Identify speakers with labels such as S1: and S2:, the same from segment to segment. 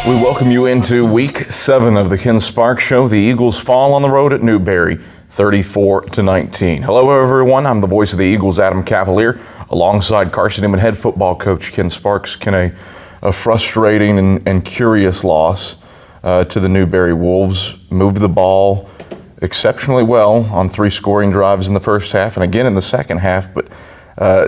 S1: We welcome you into week 7 of the Ken Sparks Show. The Eagles fall on the road at Newberry, 34-19. Hello, everyone. I'm the voice of the Eagles, Adam Cavalier, alongside Carson-Newman head football coach Ken Sparks. Ken, a frustrating and curious loss to the Newberry Wolves. Moved the ball exceptionally well on 3 scoring drives in the first half and again in the second half, but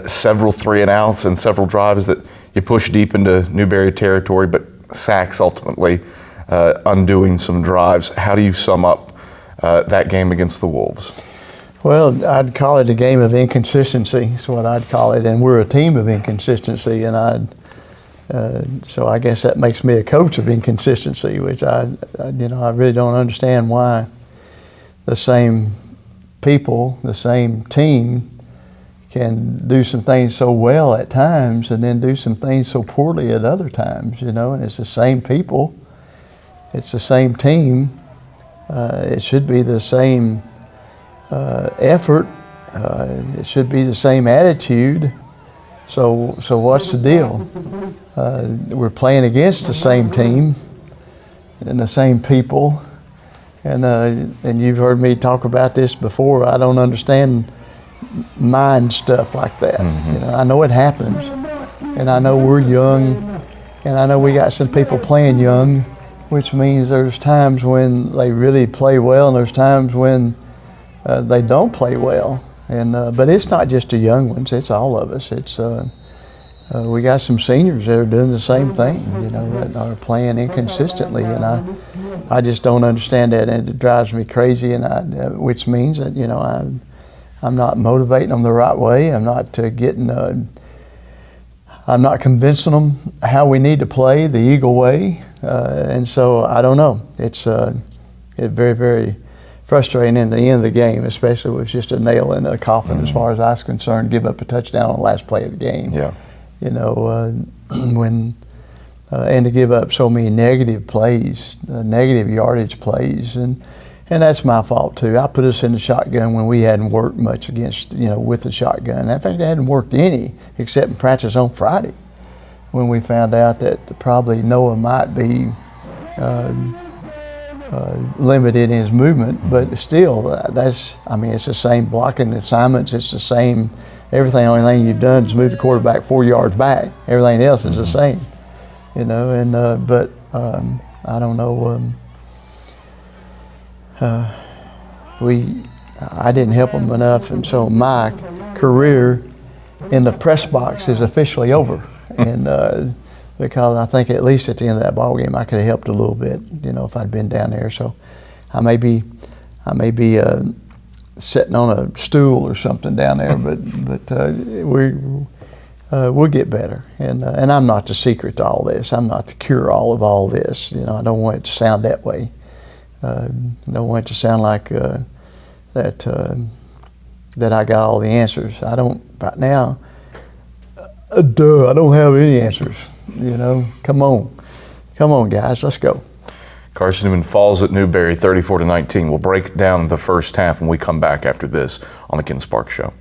S1: several 3-and-outs and several drives that you push deep into Newberry territory, but sacks ultimately undoing some drives. How do you sum up that game against the Wolves?
S2: Well, I'd call it a game of inconsistency. Is what I'd call it, and we're a team of inconsistency. And so I guess that makes me a coach of inconsistency, which I really don't understand why the same people, the same team, can do some things so well at times and then do some things so poorly at other times, and it's the same people, it's the same team, it should be the same effort, it should be the same attitude, so what's the deal? We're playing against the same team and the same people, and you've heard me talk about this before. I don't understand mind stuff like that.
S1: Mm-hmm.
S2: I know it happens, and I know we're young, and I know we got some people playing young, which means there's times when they really play well and there's times when they don't play well. And but it's not just the young ones, it's all of us. It's we got some seniors that are doing the same thing, that are playing inconsistently, and I just don't understand that, and it drives me crazy, and which means that I'm not motivating them the right way. I'm not I'm not convincing them how we need to play the Eagle way. And so I don't know. It's very, very frustrating in the end of the game, especially with just a nail in the coffin as far as I was concerned, give up a touchdown on the last play of the game.
S1: Yeah.
S2: When and to give up so many negative plays, negative yardage plays, and that's my fault too. I put us in the shotgun when we hadn't worked much against, with the shotgun. In fact, it hadn't worked any except in practice on Friday, when we found out that probably Noah might be limited in his movement. But still, it's the same blocking assignments. It's the same everything. The only thing you've done is move the quarterback 4 yards back. Everything else is the same, but I don't know. I didn't help them enough, and so my career in the press box is officially over. And because I think at least at the end of that ball game, I could have helped a little bit, if I'd been down there. So I may be sitting on a stool or something down there, but we'll get better. And I'm not the secret to all this. I'm not the cure-all of all this. I don't want it to sound that way. I don't want it to sound like that I got all the answers. I don't right now. I don't have any answers. Come on, guys, let's go.
S1: Carson-Newman falls at Newberry, 34-19. We'll break down the first half when we come back after this on the Ken Sparks Show.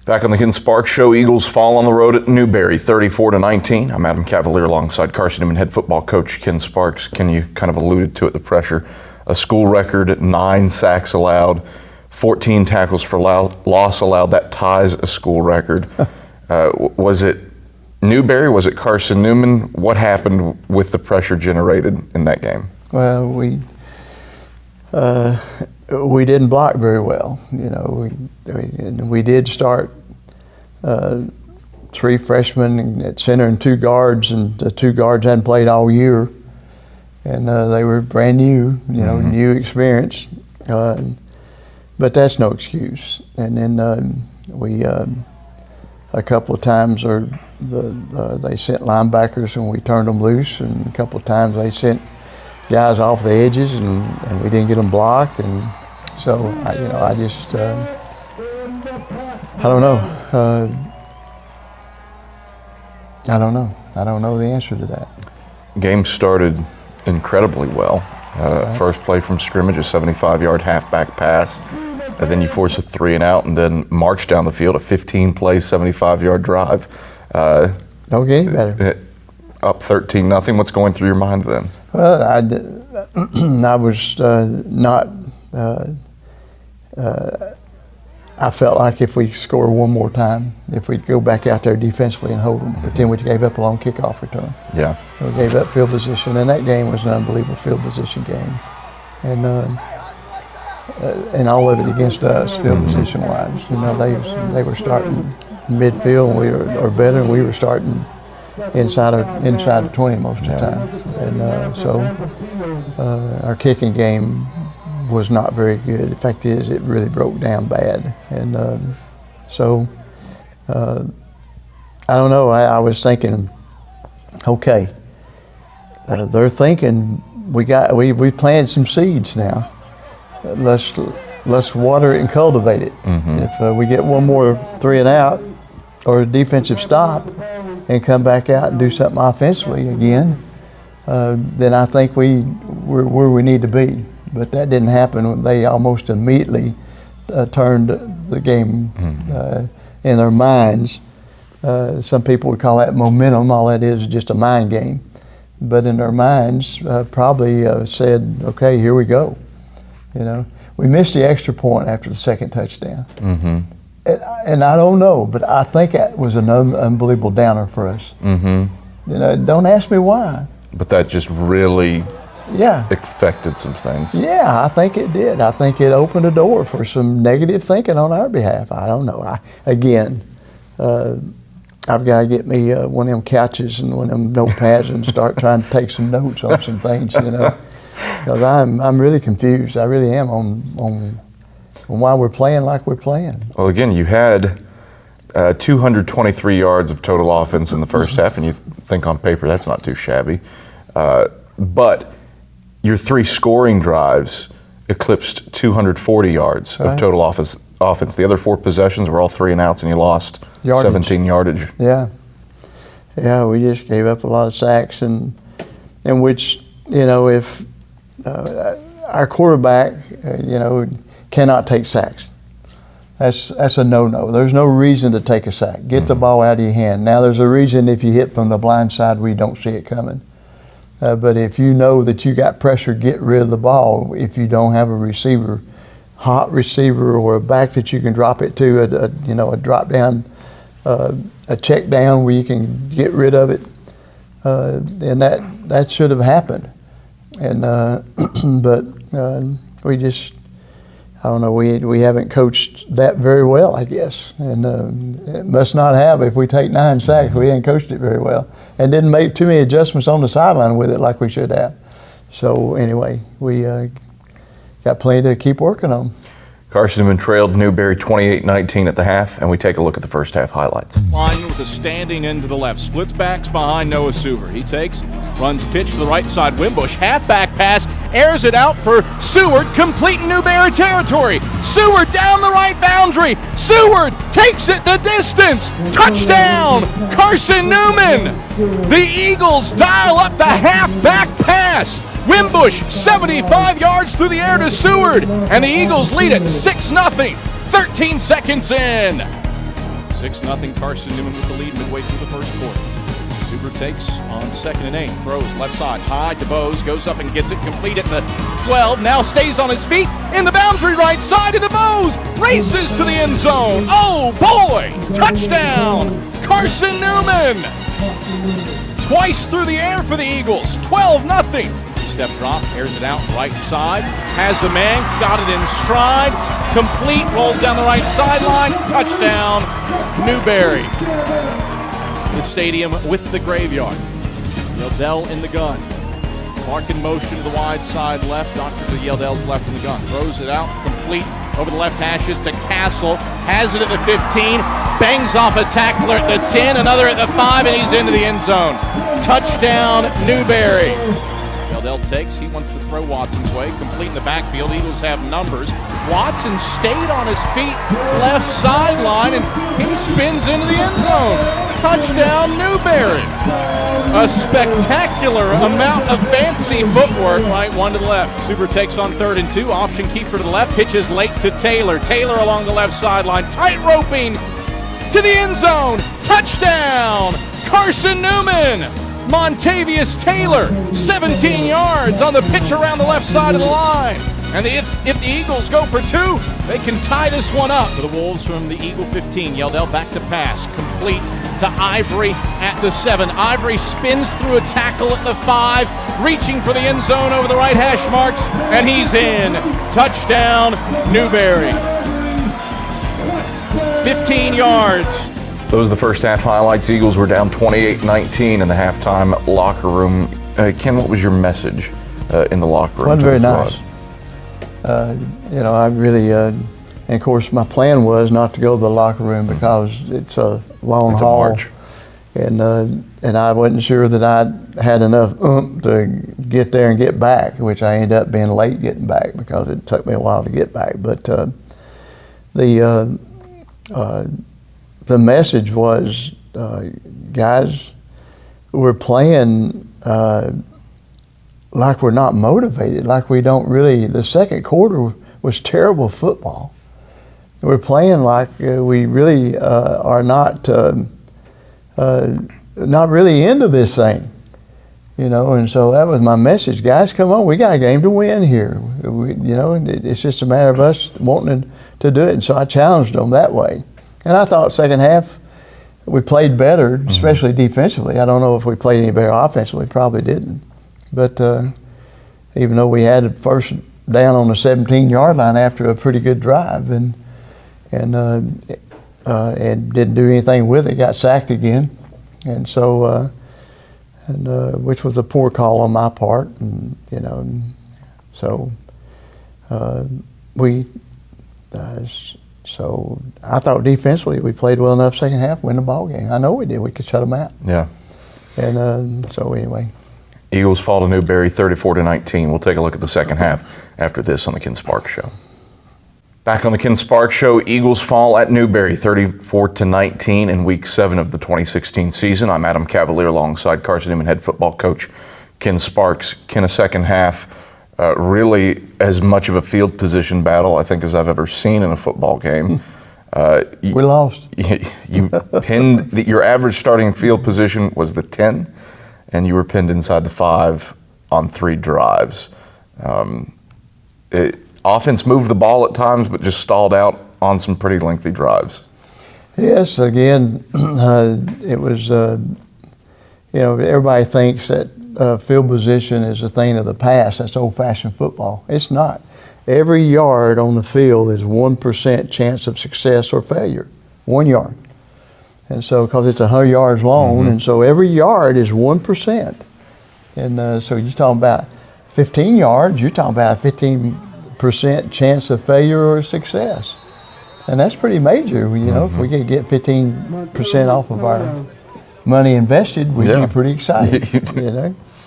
S1: Back on the Ken Sparks Show, Eagles fall on the road at Newberry, 34-19. I'm Adam Cavalier alongside Carson-Newman head football coach Ken Sparks. Ken, you kind of alluded to it, the pressure. A school record, 9 sacks allowed, 14 tackles for loss allowed. That ties a school record. Was it Newberry? Was it Carson-Newman? What happened with the pressure generated in that game?
S2: Well, we didn't block very well. We did start 3 freshmen at center and 2 guards, and the 2 guards hadn't played all year, and they were brand new, new experience. But that's no excuse. And then we a couple of times they sent linebackers and we turned them loose, and a couple of times they sent guys off the edges and we didn't get them blocked, and so I don't know. I don't know the answer to that.
S1: Game started incredibly well. First play from scrimmage, a 75-yard halfback pass. And then you force a 3-and-out and then march down the field, a 15-play, 75-yard drive.
S2: Don't get any better.
S1: up 13-0. What's going through your mind then?
S2: Well, I was not. I felt like if we score one more time, if we'd go back out there defensively and hold them, but then we gave up a long kickoff return.
S1: Yeah.
S2: We gave up field position, and that game was an unbelievable field position game, and all of it against us, field position wise. You know, they were starting midfield, and we were or better, and we were starting inside of 20 most of the time, and so our kicking game was not very good. The fact is, it really broke down bad, and so I don't know. I was thinking, okay, they're thinking we planted some seeds now. Let's water it and cultivate it. If we get one more 3 and out or a defensive stop and come back out and do something offensively again, then I think we're where we need to be. But that didn't happen. They almost immediately turned the game in their minds. Some people would call that momentum. All that is just a mind game. But in their minds, probably said, "Okay, here we go." You know, we missed the extra point after the second touchdown, and I don't know, but I think that was an unbelievable downer for us. You know, don't ask me why.
S1: But that just really.
S2: Yeah.
S1: Affected some things.
S2: Yeah, I think it did. I think it opened a door for some negative thinking on our behalf. I don't know. I've got to get me one of them couches and one of them notepads and start trying to take some notes on some things, you know, because I'm really confused. I really am on why we're playing like we're playing.
S1: Well, again, you had 223 yards of total offense in the first half, and you think on paper that's not too shabby, but your 3 scoring drives eclipsed 240 yards of total offense. The other 4 possessions were all 3 and outs, and you lost yardage. 17 yardage.
S2: Yeah, we just gave up a lot of sacks, and which, you know, if our quarterback, you know, cannot take sacks. That's a no-no. There's no reason to take a sack. Get the ball out of your hand. Now, there's a reason if you hit from the blind side where you don't see it coming. But if you know that you got pressure, get rid of the ball. If you don't have a receiver, hot receiver, or a back that you can drop it to, a drop down, a check down where you can get rid of it, and that should have happened. And but we just, I don't know, we haven't coached that very well, I guess, and it must not have. If we take 9 sacks, we ain't coached it very well, and didn't make too many adjustments on the sideline with it like we should have. So anyway, we got plenty to keep working on.
S1: Carson-Newman trailed Newberry 28-19 at the half, and we take a look at the first half highlights.
S3: Line with a standing end to the left, splits backs behind Noah Seward. He takes, runs pitch to the right side, Wimbush, halfback pass, airs it out for Seward, complete in Newberry territory. Seward down the right boundary. Seward takes it the distance. Touchdown, Carson-Newman. The Eagles dial up the halfback pass. Wimbush, 75 yards through the air to Seward, and the Eagles lead it 6-0, 13 seconds in. 6-0, Carson-Newman with the lead midway through the first quarter. Seward takes on 2nd and 8, throws left side, high to Bose, goes up and gets it complete at the 12, now stays on his feet, in the boundary right side, and Bose races to the end zone. Oh boy, touchdown, Carson-Newman. Twice through the air for the Eagles, 12-0. Step drop, airs it out right side, has a man, got it in stride, complete, rolls down the right sideline, touchdown, Newberry. The stadium with the graveyard. Yeldell in the gun. Clark in motion to the wide side left, Dr. to Yeldell's left in the gun. Throws it out, complete, over the left hashes to Castle, has it at the 15, bangs off a tackler at the 10, another at the 5, and he's into the end zone. Touchdown, Newberry. Yeldell takes, he wants to throw Watson's way, complete in the backfield, Eagles have numbers. Watson stayed on his feet, left sideline, and he spins into the end zone. Touchdown, Newberry. A spectacular amount of fancy footwork, right one to the left. Super takes on 3rd and 2, option keeper to the left, pitches late to Taylor. Taylor along the left sideline, tight roping to the end zone. Touchdown, Carson-Newman. Montavious Taylor, 17 yards on the pitch around the left side of the line. And if the Eagles go for two, they can tie this one up. For the Wolves from the Eagle 15, Yeldell back to pass, complete to Ivory at the 7. Ivory spins through a tackle at the 5, reaching for the end zone over the right hash marks, and he's in. Touchdown, Newberry. 15 yards.
S1: Those are the first half highlights. Eagles were down 28-19 in the halftime locker room. Ken, what was your message in the locker room?
S2: Wasn't very nice. I really, and of course, my plan was not to go to the locker room because it's a long haul,
S1: march.
S2: and I wasn't sure that I had enough to get there and get back, which I ended up being late getting back because it took me a while to get back. But the message was, guys, we're playing like we're not motivated, like we don't really. The second quarter was terrible football. We're playing like we really are not really into this thing, and so that was my message. Guys, come on, we got a game to win here. It's just a matter of us wanting to do it, and so I challenged them that way. And I thought second half we played better, especially defensively. I don't know if we played any better offensively, probably didn't. But even though we had a first down on the 17-yard line after a pretty good drive and didn't do anything with it, got sacked again. And so, which was a poor call on my part. And, so so I thought defensively we played well enough second half to win the ball game. I know we did. We could shut them out.
S1: Yeah.
S2: And so anyway.
S1: Eagles fall to Newberry 34-19. We'll take a look at the second half after this on the Ken Sparks Show. Back on the Ken Sparks Show, Eagles fall at Newberry 34-19 in Week 7 of the 2016 season. I'm Adam Cavalier alongside Carson-Newman head football coach Ken Sparks. Ken, a second half really as much of a field position battle, I think, as I've ever seen in a football game.
S2: We lost.
S1: You pinned, your average starting field position was the 10, and you were pinned inside the 5 on 3 drives. Offense moved the ball at times, but just stalled out on some pretty lengthy drives.
S2: Yes, again, it was, everybody thinks that field position is a thing of the past. That's old-fashioned football. It's not. Every yard on the field is 1% chance of success or failure. 1 yard. And so, because it's 100 yards long, and so every yard is 1%. And so you're talking about 15 yards, you're talking about a 15% chance of failure or success. And that's pretty major. If we could get 15% off of our money invested, we'd be pretty excited,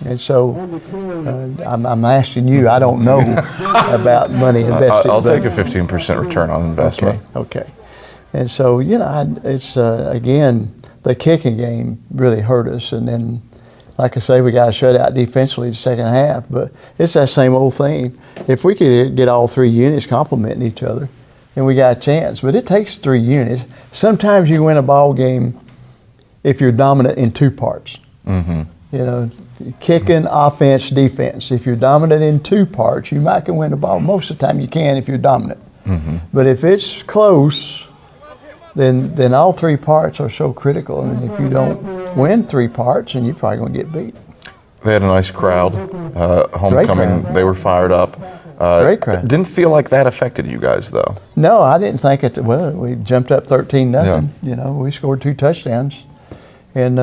S2: And so I'm asking you, I don't know about money invested.
S1: I'll take a 15% return on investment.
S2: Okay. And so, it's, again, the kicking game really hurt us. And then, like I say, we got shut out defensively the second half. But it's that same old thing. If we could get all 3 units complementing each other, then we got a chance. But it takes 3 units. Sometimes you win a ball game if you're dominant in 2 parts. Kicking, offense, defense. If you're dominant in 2 parts, you might can win the ball. Most of the time you can if you're dominant. But if it's close, then all 3 parts are so critical. And if you don't win 3 parts, then you're probably going to get beat.
S1: They had a nice crowd. Homecoming, they were fired up.
S2: Great crowd.
S1: Didn't feel like that affected you guys, though.
S2: No, I didn't think it. Well, we jumped up 13-0. We scored 2 touchdowns. And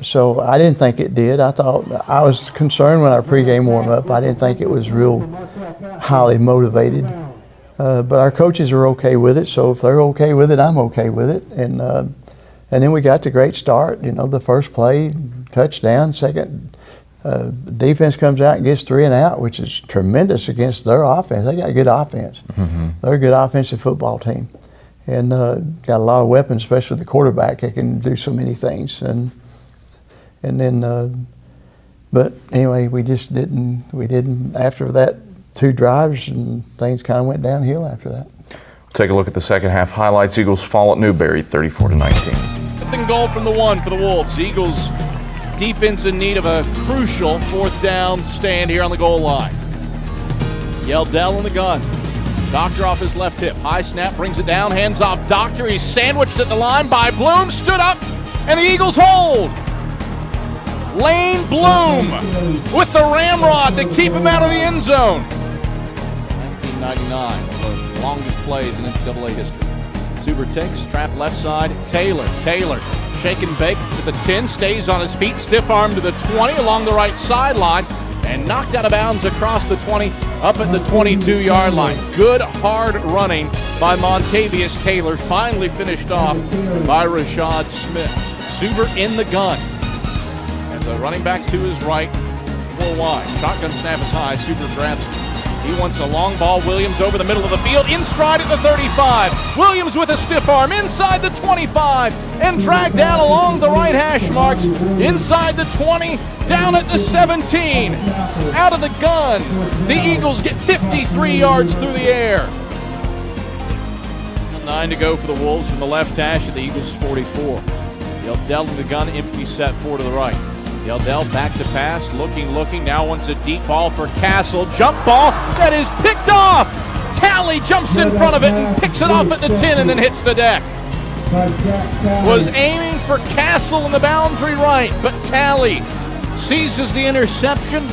S2: so I didn't think it did. I was concerned when our pregame warm-up. I didn't think it was real highly motivated. But our coaches are okay with it, so if they're okay with it, I'm okay with it. And then we got the great start. The first play, touchdown. Second, defense comes out and gets 3 and out, which is tremendous against their offense. They got a good offense. They're a good offensive football team, and got a lot of weapons, especially the quarterback. They can do so many things. And then, but anyway, we just didn't. We didn't after that. 2 drives, and things kind of went downhill after that.
S1: We'll take a look at the second half highlights. Eagles fall at Newberry 34-19.
S3: 5th and goal from the 1 for the Wolves. Eagles Defense in need of a crucial fourth down stand here on the goal line. Yeldell in the gun. Doctor off his left hip. High snap, brings it down, hands off Doctor. He's sandwiched at the line by Bloom, stood up, and the Eagles hold. Lane Bloom with the ramrod to keep him out of the end zone. 1999, one of the longest plays in NCAA history. Suber takes, trap left side, Taylor, shake and bake to the 10, stays on his feet, stiff arm to the 20 along the right sideline, and knocked out of bounds across the 20, up at the 22-yard line. Good hard running by Montavious Taylor, finally finished off by Rashad Smith. Suber in the gun. As a running back to his right, 4 wide. Shotgun snap is high, Suber grabs it. He wants a long ball. Williams over the middle of the field, in stride at the 35. Williams with a stiff arm inside the 25 and dragged down along the right hash marks. Inside the 20, down at the 17. Out of the gun, the Eagles get 53 yards through the air. 9 to go for the Wolves from the left hash at the Eagles 44. Yeldell in the gun, empty set 4 to the right. Yeldell back to pass, looking, now wants a deep ball for Castle. Jump ball that is picked off. Talley jumps in front of it and picks it off at the 10 and then hits the deck. Was aiming for Castle in the boundary right, but Talley seizes the interception.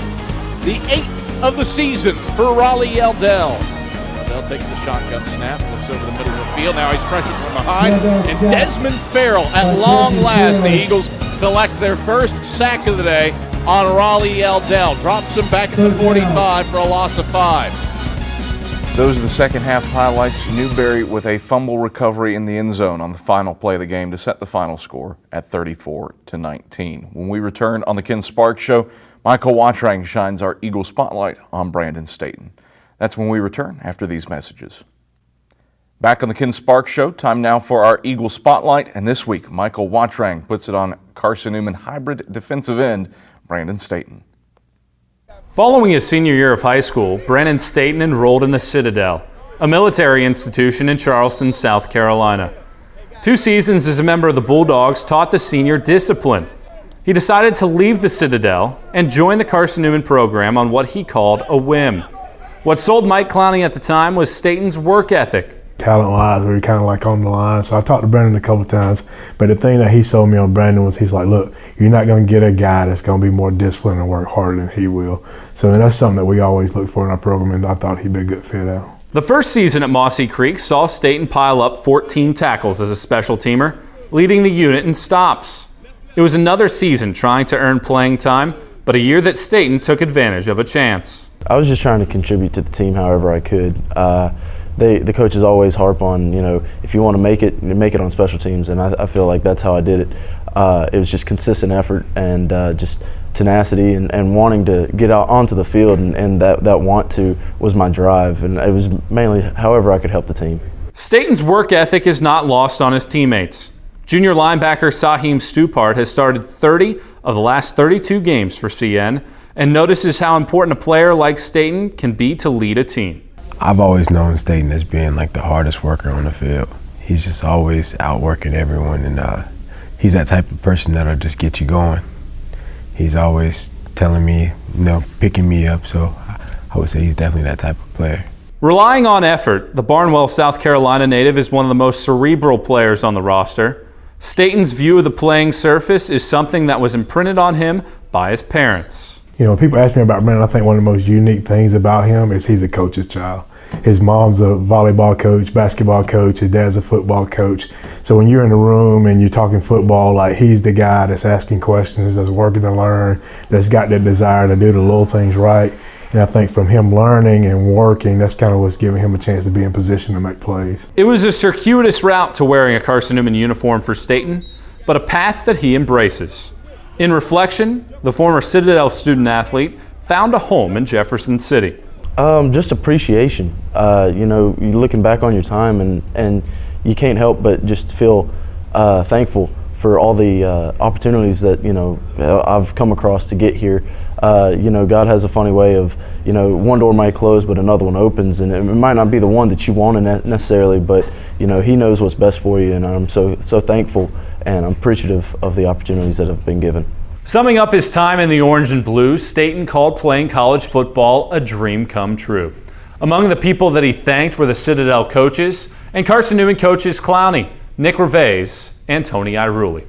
S3: The 8th of the season for Raleigh Yeldell. Yeldell takes the shotgun snap, looks over the middle of the field. Now he's pressured from behind, and Desmond Farrell, at long last, the Eagles collect their first sack of the day on Raleigh Yeldell. Drops him back at the 45 for a loss of 5.
S1: Those are the second half highlights. Newberry with a fumble recovery in the end zone on the final play of the game to set the final score at 34-19. When we return on the Ken Sparks Show, Michael Wattrang shines our Eagle spotlight on Brandon Staten. That's when we return after these messages. Back on the Ken Sparks Show, time now for our Eagle Spotlight, and this week, Michael Wattrang puts it on Carson-Newman hybrid defensive end, Brandon Staten.
S4: Following his senior year of high school, Brandon Staten enrolled in the Citadel, a military institution in Charleston, South Carolina. 2 seasons as a member of the Bulldogs taught the senior discipline. He decided to leave the Citadel and join the Carson-Newman program on what he called a whim. What sold Mike Clowney at the time was Staten's work ethic.
S5: Talent-wise, we were kind of like on the line. So I talked to Brandon a couple times, but the thing that he sold me on Brandon was he's like, look, you're not going to get a guy that's going to be more disciplined and work harder than he will. So that's something that we always look for in our program, and I thought he'd be a good fit out.
S4: The first season at Mossy Creek saw Staten pile up 14 tackles as a special teamer, leading the unit in stops. It was another season trying to earn playing time, but a year that Staten took advantage of a chance.
S6: I was just trying to contribute to the team however I could. The coaches always harp on, if you want to make it on special teams, and I feel like that's how I did it. It was just consistent effort and just tenacity and wanting to get out onto the field, and that want to was my drive, and it was mainly however I could help the team.
S4: Staten's work ethic is not lost on his teammates. Junior linebacker Saheem Stupart has started 30 of the last 32 games for CN and notices how important a player like Staten can be to lead a team.
S7: I've always known Staten as being like the hardest worker on the field. He's just always outworking everyone, and he's that type of person that'll just get you going. He's always telling me, picking me up, so I would say he's definitely that type of player.
S4: Relying on effort, the Barnwell, South Carolina native is one of the most cerebral players on the roster. Staten's view of the playing surface is something that was imprinted on him by his parents.
S5: When people ask me about Brandon, I think one of the most unique things about him is he's a coach's child. His mom's a volleyball coach, basketball coach, his dad's a football coach. So when you're in the room and you're talking football, like he's the guy that's asking questions, that's working to learn, that's got that desire to do the little things right. And I think from him learning and working, that's kind of what's giving him a chance to be in position to make plays.
S4: It was a circuitous route to wearing a Carson-Newman uniform for Staten, but a path that he embraces. In reflection, the former Citadel student athlete found a home in Jefferson City.
S6: Just appreciation. You're looking back on your time and you can't help but just feel thankful for all the opportunities that I've come across to get here. God has a funny way of one door might close but another one opens, and it might not be the one that you wanted necessarily, but He knows what's best for you, and I'm so thankful and I'm appreciative of the opportunities that have been given.
S4: Summing up his time in the Orange and Blue, Staten called playing college football a dream come true. Among the people that he thanked were the Citadel coaches and Carson-Newman coaches Clowney, Nick Reveiz, and Tony Iruli.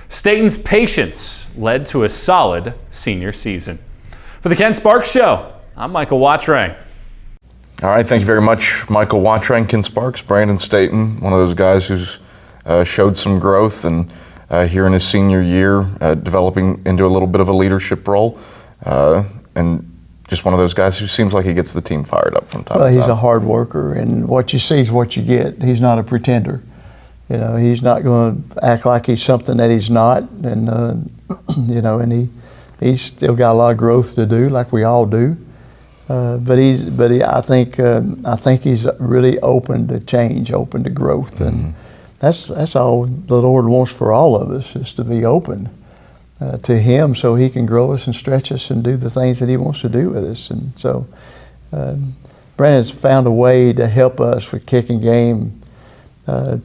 S4: Staten's patience led to a solid senior season. For the Ken Sparks Show, I'm Michael Wattrang.
S1: All right, thank you very much, Michael Wattrang. Ken Sparks, Brandon Staten, one of those guys who's showed some growth and here in his senior year, developing into a little bit of a leadership role, and just one of those guys who seems like he gets the team fired up from time to time.
S2: He's a hard worker, and what you see is what you get. He's not a pretender. You know, he's not going to act like he's something that he's not, and you know, and he's still got a lot of growth to do, like we all do. I think he's really open to change, open to growth, and that's all the Lord wants for all of us, is to be open to Him, so He can grow us and stretch us and do the things that He wants to do with us. And so, Brandon's found a way to help us with kicking game,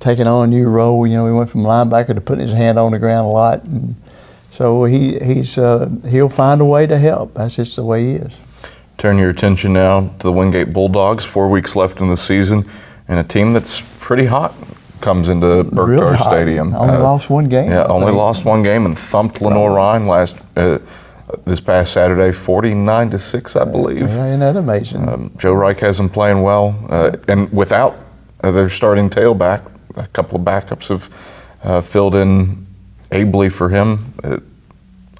S2: taking on a new role. You know, he went from linebacker to putting his hand on the ground a lot, and so he'll find a way to help. That's just the way he is.
S1: Turn your attention now to the Wingate Bulldogs. 4 weeks left in the season, and a team that's pretty hot comes into Berkshire Stadium.
S2: Only lost one game.
S1: Yeah, only lost one game and thumped Lenoir-Rhyne this past Saturday, 49-6, I believe.
S2: Yeah, isn't that amazing?
S1: Joe Reich has them playing well, and without their starting tailback, a couple of backups have filled in ably for him.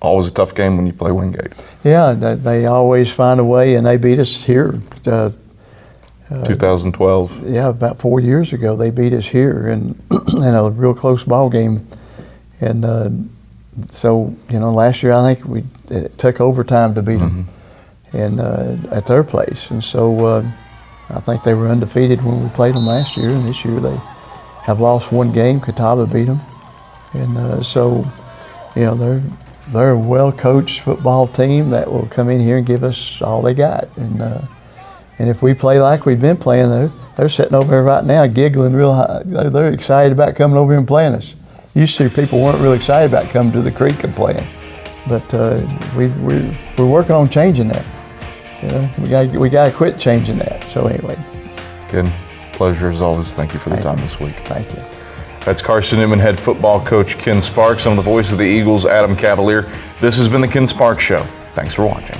S1: Always a tough game when you play Wingate.
S2: Yeah, they always find a way, and they beat us here.
S1: 2012.
S2: Yeah, about 4 years ago, they beat us here in a real close ball game. And so, you know, last year I think it took overtime to beat them, and at their place. And so I think they were undefeated when we played them last year, and this year they have lost one game. Catawba beat them, and so, you know, they're a well-coached football team that will come in here and give us all they got. And if we play like we've been playing, they're sitting over here right now giggling real high. They're excited about coming over here and playing us. Used to, people weren't really excited about coming to the creek and playing, but we're working on changing that. You know, we got to quit changing that. So anyway.
S1: Again, pleasure as always. Thank you for the time this week.
S2: Thank you.
S1: That's Carson-Newman head football coach Ken Sparks. I'm the voice of the Eagles, Adam Cavalier. This has been the Ken Sparks Show. Thanks for watching.